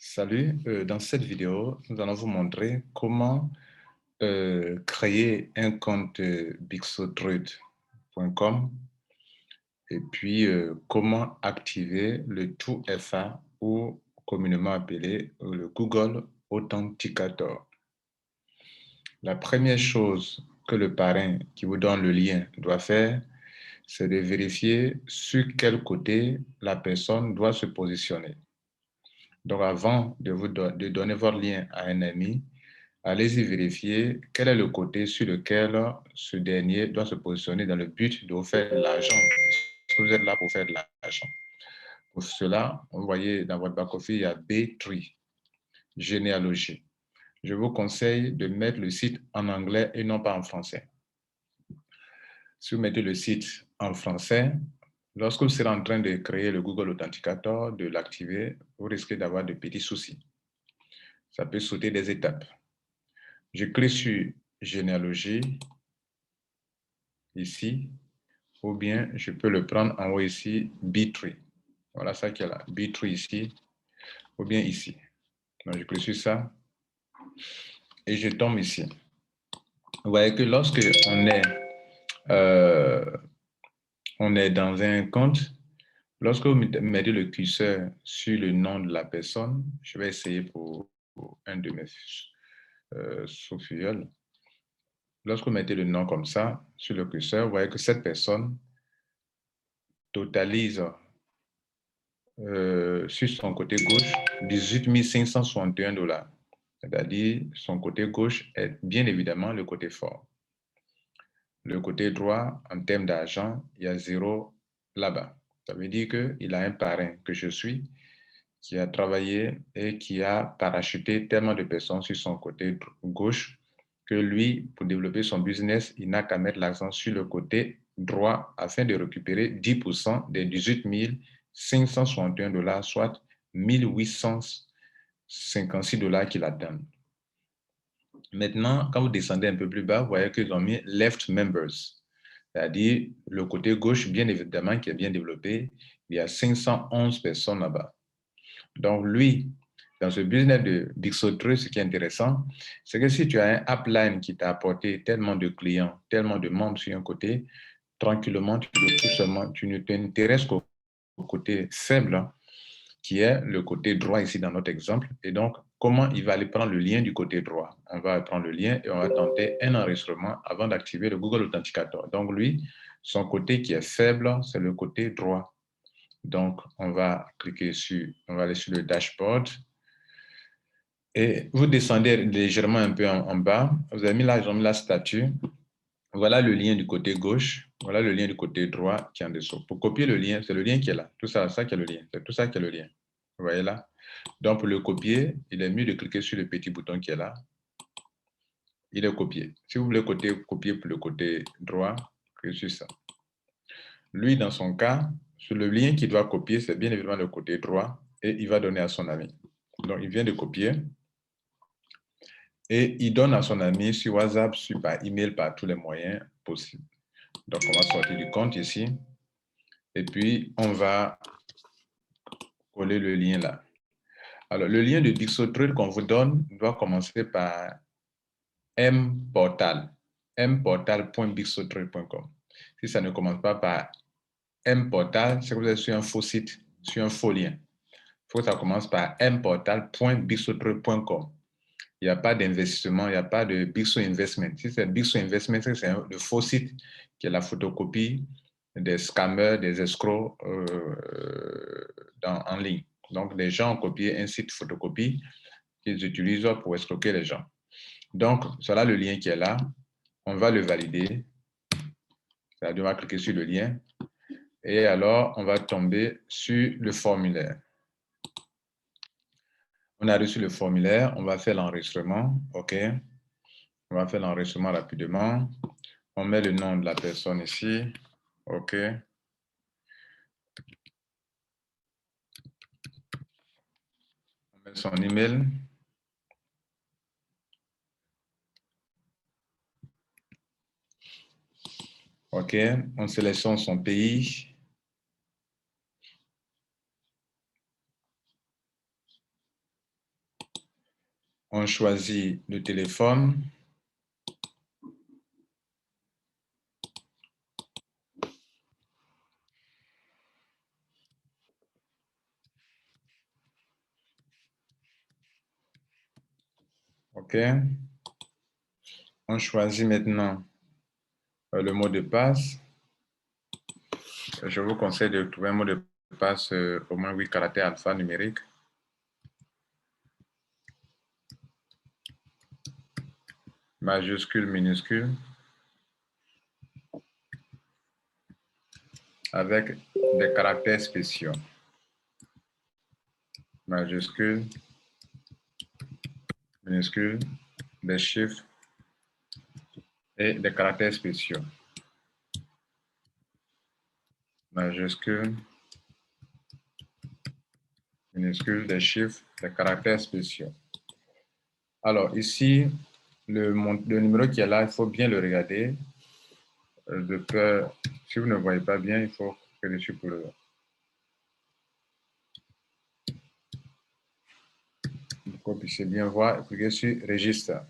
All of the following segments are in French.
Salut, dans cette vidéo, nous allons vous montrer comment créer un compte bixotrade.com et puis comment activer le TwoFA ou communément appelé le Google Authenticator. La première chose que le parrain qui vous donne le lien doit faire, c'est de vérifier sur quel côté la personne doit se positionner. Donc, avant de donner votre lien à un ami, allez-y vérifier quel est le côté sur lequel ce dernier doit se positionner dans le but de vous faire de l'argent. Est-ce que vous êtes là pour faire de l'argent? Pour cela, vous voyez dans votre back-office, il y a B-Tree, généalogie. Je vous conseille de mettre le site en anglais et non pas en français. Si vous mettez le site en français, lorsque vous serez en train de créer le Google Authenticator, de l'activer, vous risquez d'avoir de petits soucis. Ça peut sauter des étapes. Je clique sur généalogie, ici, ou bien je peux le prendre en haut ici, B-Tree. Voilà ça qui est là, B-Tree ici, ou bien ici. Donc je clique sur ça et je tombe ici. Vous voyez que lorsque on est dans un compte, lorsque vous mettez le curseur sur le nom de la personne, je vais essayer pour un de mes sous-filleuls. Lorsque vous mettez le nom comme ça sur le curseur, vous voyez que cette personne totalise sur son côté gauche 18 561 $. C'est-à-dire son côté gauche est bien évidemment le côté fort. Le côté droit, en termes d'argent, il y a 0 là-bas. Ça veut dire qu'il a un parrain que je suis qui a travaillé et qui a parachuté tellement de personnes sur son côté gauche que lui, pour développer son business, il n'a qu'à mettre l'accent sur le côté droit afin de récupérer 10% des 18 561 $, soit 1856 $ qu'il a donné. Maintenant, quand vous descendez un peu plus bas, vous voyez qu'ils ont mis Left Members, c'est-à-dire le côté gauche, bien évidemment, qui est bien développé. Il y a 511 personnes là-bas. Donc, lui, dans ce business de Bixotrade, ce qui est intéressant, c'est que si tu as un upline qui t'a apporté tellement de clients, tellement de membres sur un côté, tranquillement, tu ne t'intéresses qu'au côté faible, qui est le côté droit ici dans notre exemple. Et donc, comment il va aller prendre le lien du côté droit? On va prendre le lien et on va tenter un enregistrement avant d'activer le Google Authenticator. Donc, lui, son côté qui est faible, c'est le côté droit. Donc, on va aller sur le dashboard et vous descendez légèrement un peu en bas. Vous avez mis là, ils ont mis la statue. Voilà le lien du côté gauche. Voilà le lien du côté droit qui est en dessous. Pour copier le lien, c'est le lien qui est là. Tout ça, ça qui est le lien. C'est tout ça qui est le lien. Vous voyez là? Donc, pour le copier, il est mieux de cliquer sur le petit bouton qui est là. Il est copié. Si vous voulez copier pour le côté droit, cliquez sur ça. Lui, dans son cas, sur le lien qu'il doit copier, c'est bien évidemment le côté droit et il va donner à son ami. Donc, il vient de copier et il donne à son ami sur WhatsApp, par email, par tous les moyens possibles. Donc, on va sortir du compte ici et puis on va coller le lien là. Alors, le lien de Bixotrade qu'on vous donne doit commencer par mportal, mportal.bixotrade.com. Si ça ne commence pas par mportal, c'est que vous êtes sur un faux site, sur un faux lien. Il faut que ça commence par mportal.bixotrade.com. Il n'y a pas d'investissement, il n'y a pas de Bixo Investment. Si c'est Bixo Investment, c'est le faux site qui est la photocopie des scammers, des escrocs en ligne. Donc, les gens ont copié un site photocopie qu'ils utilisent pour escroquer les gens. Donc, voilà le lien qui est là. On va le valider. C'est-à-dire, on va cliquer sur le lien. Et alors, on va tomber sur le formulaire. On a reçu le formulaire. On va faire l'enregistrement. OK. On va faire l'enregistrement rapidement. On met le nom de la personne ici. OK. On met son email. OK. On sélectionne son pays. On choisit le téléphone. OK. On choisit maintenant le mot de passe. Je vous conseille de trouver un mot de passe au moins 8 caractères alphanumériques. Majuscule, minuscule. Avec des caractères spéciaux. Majuscule, minuscule, des chiffres et des caractères spéciaux. Majuscule, minuscule, des chiffres, des caractères spéciaux. Alors ici, le numéro qui est là, il faut bien le regarder. De peur, si vous ne voyez pas bien, il faut que dessus pour le... Pour que vous puissiez bien voir, cliquez sur Registre.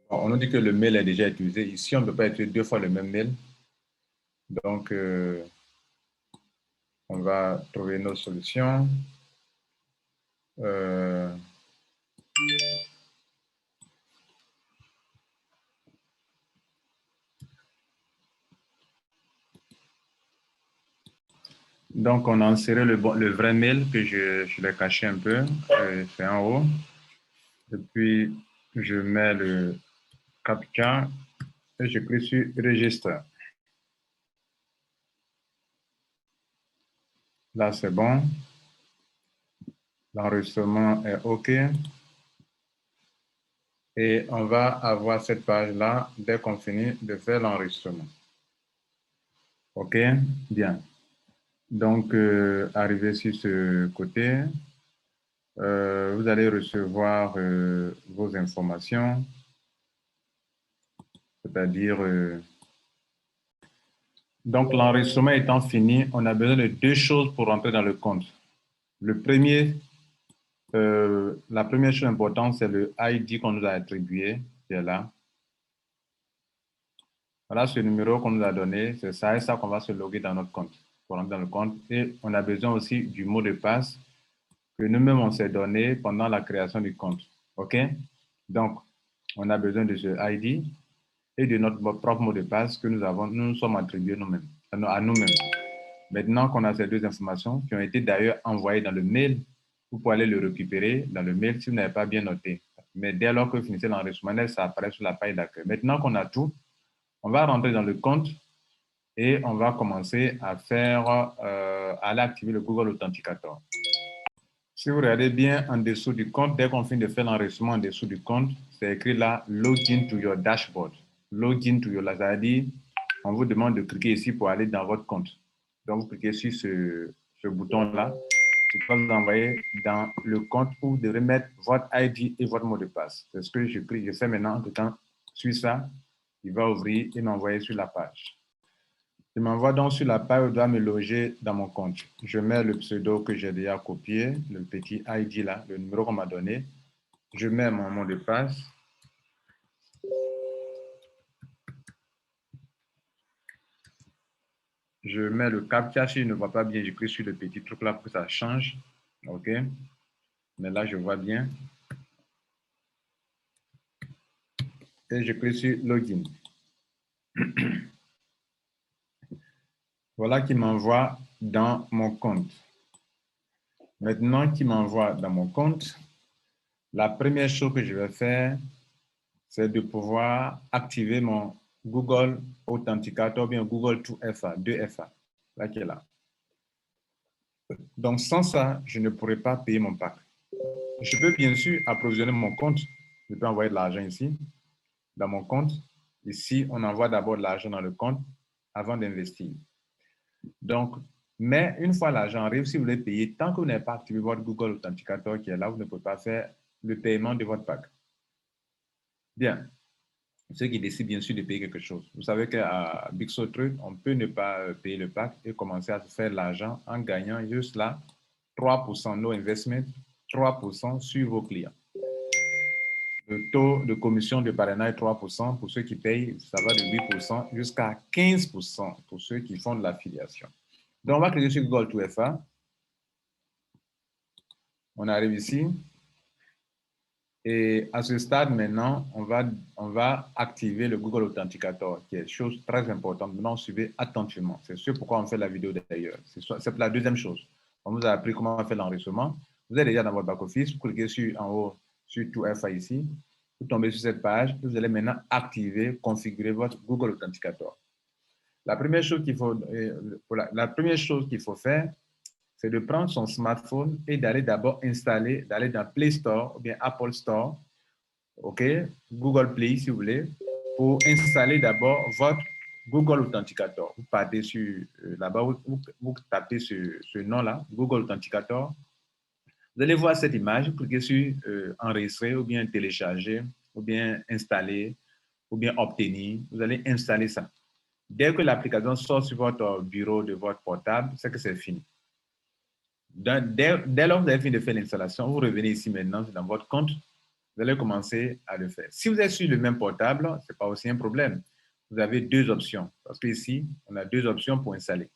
Bon, on nous dit que le mail est déjà utilisé. Ici, on ne peut pas utiliser 2 fois le même mail. Donc, on va trouver nos solutions. Donc, on a inséré le vrai mail que je l'ai caché un peu. C'est en haut. Et puis, je mets le CAPTCHA et je clique sur Registre. Là, c'est bon. L'enregistrement est OK. Et on va avoir cette page-là dès qu'on finit de faire l'enregistrement. OK? Bien. Donc, arrivé sur ce côté, vous allez recevoir vos informations, c'est-à-dire... donc, l'enregistrement étant fini, on a besoin de 2 choses pour rentrer dans le compte. La première chose importante, c'est le ID qu'on nous a attribué, qui est là. Voilà ce numéro qu'on nous a donné, c'est ça et ça qu'on va se loguer dans notre compte, pour rentrer dans le compte. Et on a besoin aussi du mot de passe que nous-mêmes on s'est donné pendant la création du compte. OK? Donc, on a besoin de ce ID et de notre propre mot de passe que nous sommes attribués nous-mêmes, à nous-mêmes. Maintenant qu'on a ces 2 informations qui ont été d'ailleurs envoyées dans le mail, vous pouvez aller le récupérer dans le mail si vous n'avez pas bien noté. Mais dès lors que vous finissez l'enregistrement, ça apparaît sur la page d'accueil. Maintenant qu'on a tout, on va rentrer dans le compte et on va commencer à aller activer le Google Authenticator. Si vous regardez bien en dessous du compte, dès qu'on finit de faire l'enregistrement en dessous du compte, c'est écrit là, Login to your dashboard. Login to your, c'est-à-dire, on vous demande de cliquer ici pour aller dans votre compte. Donc, vous cliquez sur ce bouton-là, qui va vous envoyer dans le compte où vous devrez mettre votre ID et votre mot de passe. C'est ce que je fais maintenant. En tout temps, sur ça, il va ouvrir et m'envoyer sur la page. Il m'envoie donc sur la page où il doit me loger dans mon compte. Je mets le pseudo que j'ai déjà copié, le petit ID là, le numéro qu'on m'a donné. Je mets mon mot de passe. Je mets le CAPTCHA. Si je ne vois pas bien, je clique sur le petit truc là pour que ça change. OK. Mais là, je vois bien. Et je clique sur Login. Voilà qui m'envoie dans mon compte. Maintenant qu'il m'envoie dans mon compte, la première chose que je vais faire, c'est de pouvoir activer mon Google Authenticator, bien Google 2FA, 2FA, là qui est là. Donc, sans ça, je ne pourrais pas payer mon pack. Je peux bien sûr approvisionner mon compte. Je peux envoyer de l'argent ici, dans mon compte. Ici, on envoie d'abord de l'argent dans le compte avant d'investir. Donc, mais une fois l'argent arrive, si vous voulez payer, tant que vous n'avez pas activé votre Google Authenticator qui est là, vous ne pouvez pas faire le paiement de votre pack. Bien. ceux qui décident bien sûr de payer quelque chose. Vous savez qu'à BigSoTrade, on peut ne pas payer le pack et commencer à se faire l'argent en gagnant juste là 3% no investment, 3% sur vos clients. Le taux de commission de parrainage est 3% pour ceux qui payent, ça va de 8% jusqu'à 15% pour ceux qui font de l'affiliation. Donc, on va cliquer sur Google 2FA. On arrive ici. Et à ce stade, maintenant, on va activer le Google Authenticator, qui est chose très importante. Maintenant, suivez attentivement. C'est ce pourquoi on fait la vidéo d'ailleurs. C'est la deuxième chose. On vous a appris comment faire l'enregistrement. Vous êtes déjà dans votre back-office. Vous cliquez en haut sur 2FA ici. Vous tombez sur cette page. Vous allez maintenant activer, configurer votre Google Authenticator. La première chose qu'il faut faire, c'est de prendre son smartphone et d'aller d'abord installer, d'aller dans Play Store ou bien Apple Store, OK, Google Play si vous voulez, pour installer d'abord votre Google Authenticator. Vous partez sur là-bas, vous tapez ce nom-là, Google Authenticator. Vous allez voir cette image, vous cliquez sur enregistrer ou bien télécharger ou bien installer ou bien obtenir. Vous allez installer ça. Dès que l'application sort sur votre bureau de votre portable, c'est que c'est fini. Dès lors que vous avez fini de faire l'installation, vous revenez ici maintenant dans votre compte, vous allez commencer à le faire. Si vous êtes sur le même portable, ce n'est pas aussi un problème. Vous avez deux options, parce qu'ici, on a deux options pour installer.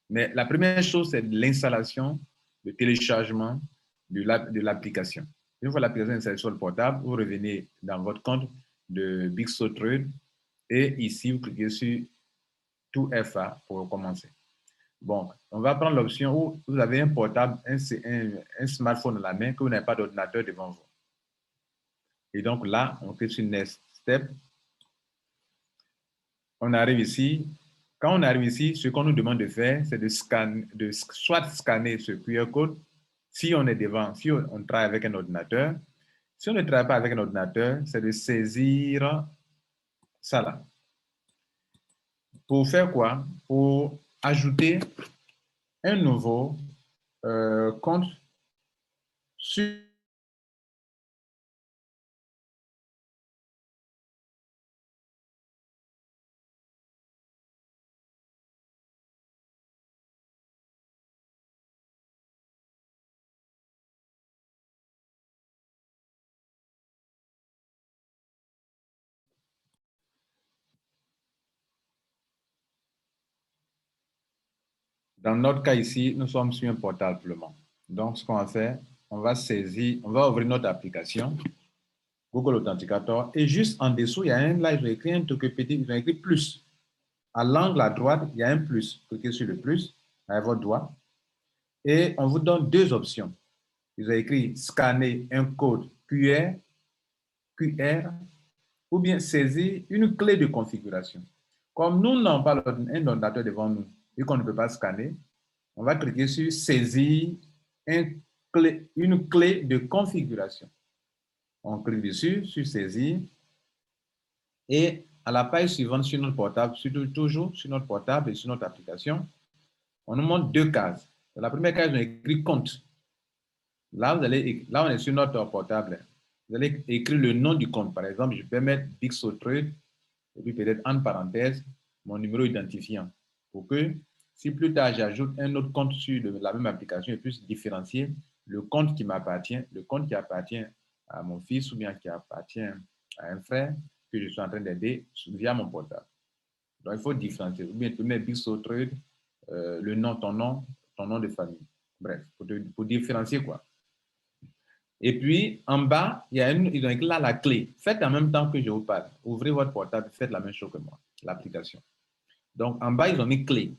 Mais la première chose, c'est l'installation, le téléchargement de l'application. Une fois l'application installée sur le portable, vous revenez dans votre compte de BigSoTrade et ici, vous cliquez sur 2FA pour commencer. Bon, on va prendre l'option où vous avez un portable, un smartphone à la main, que vous n'avez pas d'ordinateur devant vous. Et donc là, on clique sur Next Step. On arrive ici. Quand on arrive ici, ce qu'on nous demande de faire, c'est soit scanner ce QR code si on est devant, si on travaille avec un ordinateur. Si on ne travaille pas avec un ordinateur, c'est de saisir ça là. Pour faire quoi? Pour ajouter un nouveau compte sur Dans notre cas ici, nous sommes sur un portable pour le moment. Donc, ce qu'on va faire, on va ouvrir notre application, Google Authenticator, et juste en dessous, il y a là, ils ont écrit un truc petit, ils ont écrit plus. À l'angle à droite, il y a un plus. Cliquez sur le plus avec votre doigt et on vous donne deux options. Ils ont écrit scanner un code QR ou bien saisir une clé de configuration. Comme nous n'avons pas un ordinateur devant nous et qu'on ne peut pas scanner, on va cliquer sur saisir une clé de configuration. On clique dessus, sur saisir, et à la page suivante sur notre portable, toujours sur notre portable et sur notre application, on nous montre deux cases. Dans la première case, on écrit compte. Là, on est sur notre portable. Vous allez écrire le nom du compte. Par exemple, je peux mettre BigSoTrade et puis peut-être en parenthèse mon numéro identifiant pour que si plus tard j'ajoute un autre compte sur la même application, je puisse différencier le compte qui m'appartient, le compte qui appartient à mon fils ou bien qui appartient à un frère que je suis en train d'aider via mon portable. Donc, il faut différencier. Ou bien tu mets BigSoTrade, le nom, ton nom de famille. Bref, pour différencier quoi. Et puis, en bas, ils ont écrit là la clé. Faites en même temps que je vous parle. Ouvrez votre portable, faites la même chose que moi, l'application. Donc, en bas, ils ont mis clé.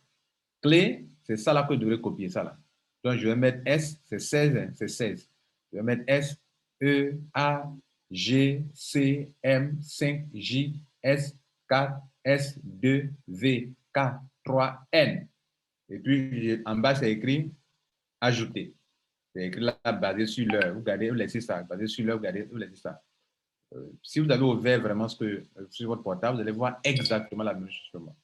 Clé, c'est ça là que je devrais copier, ça là. Donc, je vais mettre S, c'est 16, hein, c'est 16. Je vais mettre S, E, A, G, C, M, 5, J, S, 4, S, 2, V, K, 3, N. Et puis, en bas, c'est écrit ajouter. C'est écrit là, basé sur l'heure. Vous regardez, vous laissez ça. Basé sur l'heure, vous laissez ça. Si vous avez ouvert vraiment sur votre portable, vous allez voir exactement la même chose que moi.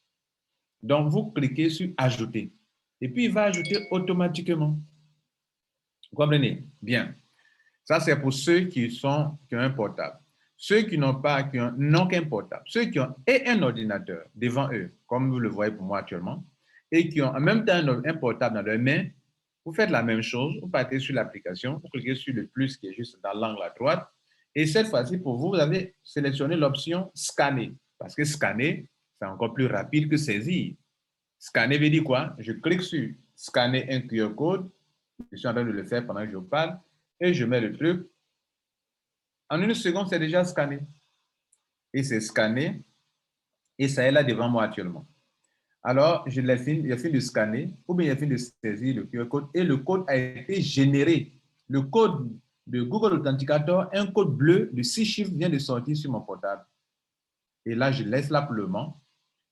Donc, vous cliquez sur ajouter. Et puis, il va ajouter automatiquement. Vous comprenez? Bien. Ça, c'est pour ceux qui ont un portable. Ceux qui n'ont pas, qui n'ont qu'un portable, ceux qui ont et un ordinateur devant eux, comme vous le voyez pour moi actuellement, et qui ont en même temps un portable dans leurs mains, vous faites la même chose, vous partez sur l'application, vous cliquez sur le plus qui est juste dans l'angle à droite, et cette fois-ci, pour vous, vous avez sélectionné l'option scanner, parce que scanner, c'est encore plus rapide que saisir. Scanner veut dire quoi? Je clique sur scanner un QR code, je suis en train de le faire pendant que je parle, et je mets le truc. En une seconde, c'est déjà scanné. Et c'est scanné, et ça est là devant moi actuellement. Alors, je l'ai fini de scanner, ou bien j'ai fini de saisir le QR code, et le code a été généré. Le code de Google Authenticator, un code bleu de 6 chiffres vient de sortir sur mon portable. Et là, je laisse là pour le moment.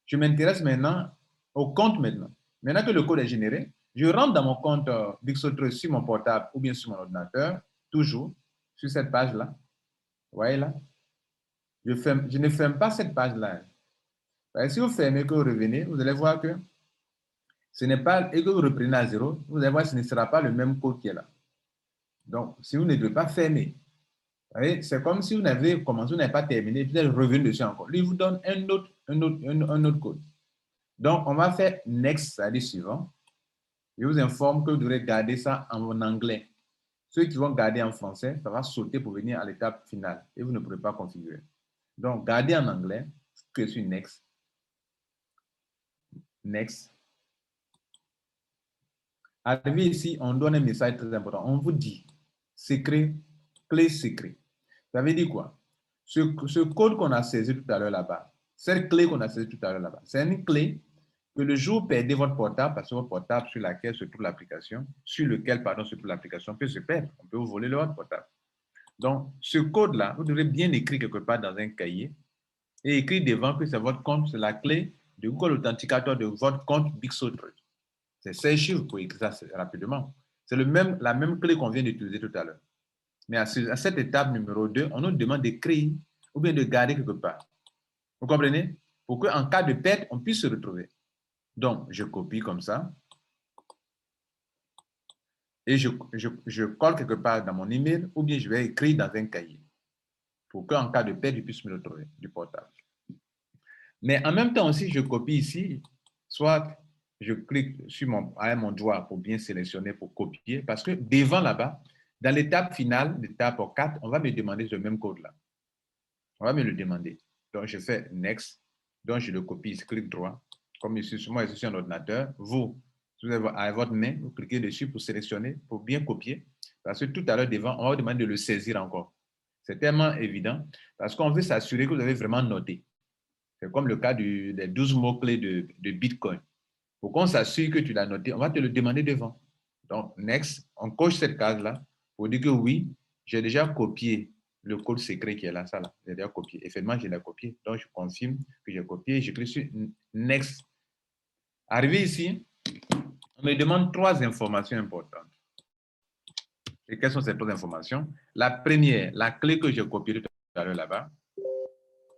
Je m'intéresse maintenant au compte maintenant. Maintenant que le code est généré, je rentre dans mon compte Bixotrust sur mon portable ou bien sur mon ordinateur, toujours sur cette page-là. Vous voyez là? Je ne ferme pas cette page-là. Si vous fermez, que vous revenez, vous allez voir que ce n'est pas, et que vous reprenez à zéro, vous allez voir que ce ne sera pas le même code qui est là. Donc, si vous ne devez pas fermer, c'est comme si vous n'avez commencé, vous n'avez pas terminé, puis vous allez revenir dessus encore. Lui, il vous donne un autre code. Donc, on va faire next, c'est-à-dire suivant. Je vous informe que vous devrez garder ça en anglais. Ceux qui vont garder en français, ça va sauter pour venir à l'étape finale et vous ne pourrez pas configurer. Donc, gardez en anglais, cliquez sur next. Next. Arrivé ici, on donne un message très important. On vous dit secret, clé secret. Ça veut dire quoi? Ce code qu'on a saisi tout à l'heure là-bas, cette clé qu'on a saisie tout à l'heure là-bas, c'est une clé que le jour où vous perdez votre portable, parce que votre portable sur lequel se trouve l'application, peut se perdre. On peut vous voler votre portable. Donc, ce code-là, vous devrez bien écrire quelque part dans un cahier et écrire devant que c'est votre compte, c'est la clé de Google Authenticator de votre compte Bixotrust. C'est 16 chiffres pour écrire ça rapidement. C'est la même clé qu'on vient d'utiliser tout à l'heure. Mais à cette étape numéro 2, on nous demande d'écrire ou bien de garder quelque part. Vous comprenez? Pour qu'en cas de perte, on puisse se retrouver. Donc, je copie comme ça. Et je colle quelque part dans mon email ou bien je vais écrire dans un cahier pour qu'en cas de perte, je puisse me retrouver du portable. Mais en même temps aussi, je copie ici, soit je clique sur avec mon doigt pour bien sélectionner, pour copier, parce que devant là-bas, dans l'étape finale, l'étape 4, on va me demander ce même code-là. On va me le demander. Donc, je fais Next. Donc, je le copie, je clique droit. Comme ici, moi, je suis sur un ordinateur. Vous avez à votre main, vous cliquez dessus pour sélectionner, pour bien copier. Parce que tout à l'heure, devant, on va vous demander de le saisir encore. C'est tellement évident parce qu'on veut s'assurer que vous avez vraiment noté. C'est comme le cas des 12 mots-clés de Bitcoin. Pour qu'on s'assure que tu l'as noté, on va te le demander devant. Donc, next, on coche cette case-là pour dire que oui, j'ai déjà copié le code secret qui est là, ça là. J'ai déjà copié. Effectivement, je l'ai copié. Donc, je confirme que j'ai copié. Je clique sur next. Arrivé ici, on me demande 3 informations importantes. Et quelles sont ces 3 informations? La première, la clé que j'ai copiée tout à l'heure là-bas,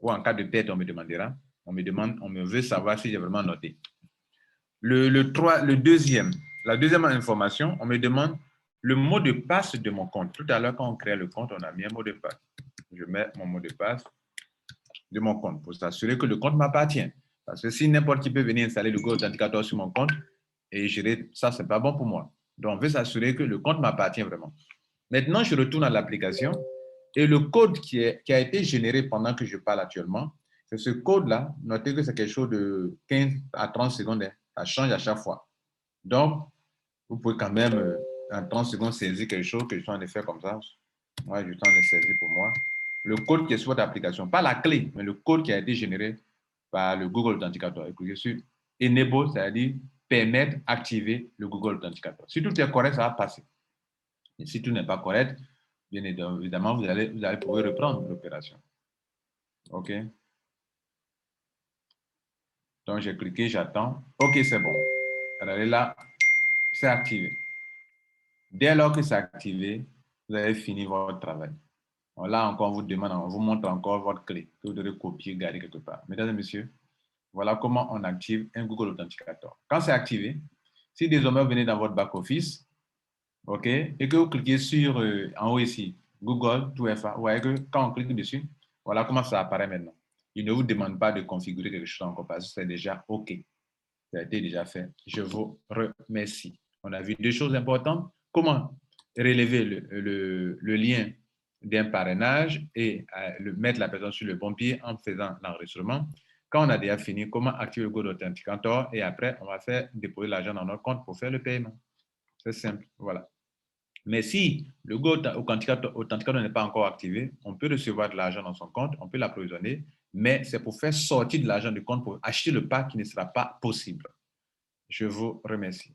ou en cas de perte, on me demandera. On me veut savoir si j'ai vraiment noté. La deuxième information, on me demande le mot de passe de mon compte. Tout à l'heure, quand on crée le compte, on a mis un mot de passe. Je mets mon mot de passe de mon compte pour s'assurer que le compte m'appartient. Parce que si n'importe qui peut venir installer le Google Authenticator sur mon compte et gérer ça, c'est pas bon pour moi. Donc, on veut s'assurer que le compte m'appartient vraiment. Maintenant, je retourne à l'application et le code qui a été généré pendant que je parle actuellement, c'est ce code-là. Notez que c'est quelque chose de 15 à 30 secondes. Ça change à chaque fois. Donc, vous pouvez quand même, en 30 secondes, saisir quelque chose que je suis en train de faire comme ça. Moi, je suis en train de saisir pour moi. Le code qui est sur votre application, pas la clé, mais le code qui a été généré par le Google Authenticator. Et cliquez sur Enable, c'est-à-dire permettre, activer le Google Authenticator. Si tout est correct, ça va passer. Et si tout n'est pas correct, bien évidemment, vous allez pouvoir reprendre l'opération. OK? Donc, j'ai cliqué, j'attends. OK, c'est bon. Regardez là, c'est activé. Dès lors que c'est activé, vous avez fini votre travail. Là encore, on vous montre encore votre clé que vous devez copier, garder quelque part. Mesdames et messieurs, voilà comment on active un Google Authenticator. Quand c'est activé, si désormais vous venez dans votre back-office, OK, et que vous cliquez sur, en haut ici, Google, tout FA, vous voyez que quand on clique dessus, Voilà comment ça apparaît maintenant. Il ne vous demande pas de configurer quelque chose encore parce que c'est déjà OK. Ça a été déjà fait. Je vous remercie. On a vu deux choses importantes. Comment relever le lien d'un parrainage et mettre la personne sur le bon pied en faisant l'enregistrement. Quand on a déjà fini, comment activer le code authenticator et après, on va faire déposer l'argent dans notre compte pour faire le paiement. C'est simple. Voilà. Mais si le Go Authenticator n'est pas encore activé, on peut recevoir de l'argent dans son compte, on peut l'approvisionner, mais c'est pour faire sortir de l'argent du compte pour acheter le pack qui ne sera pas possible. Je vous remercie.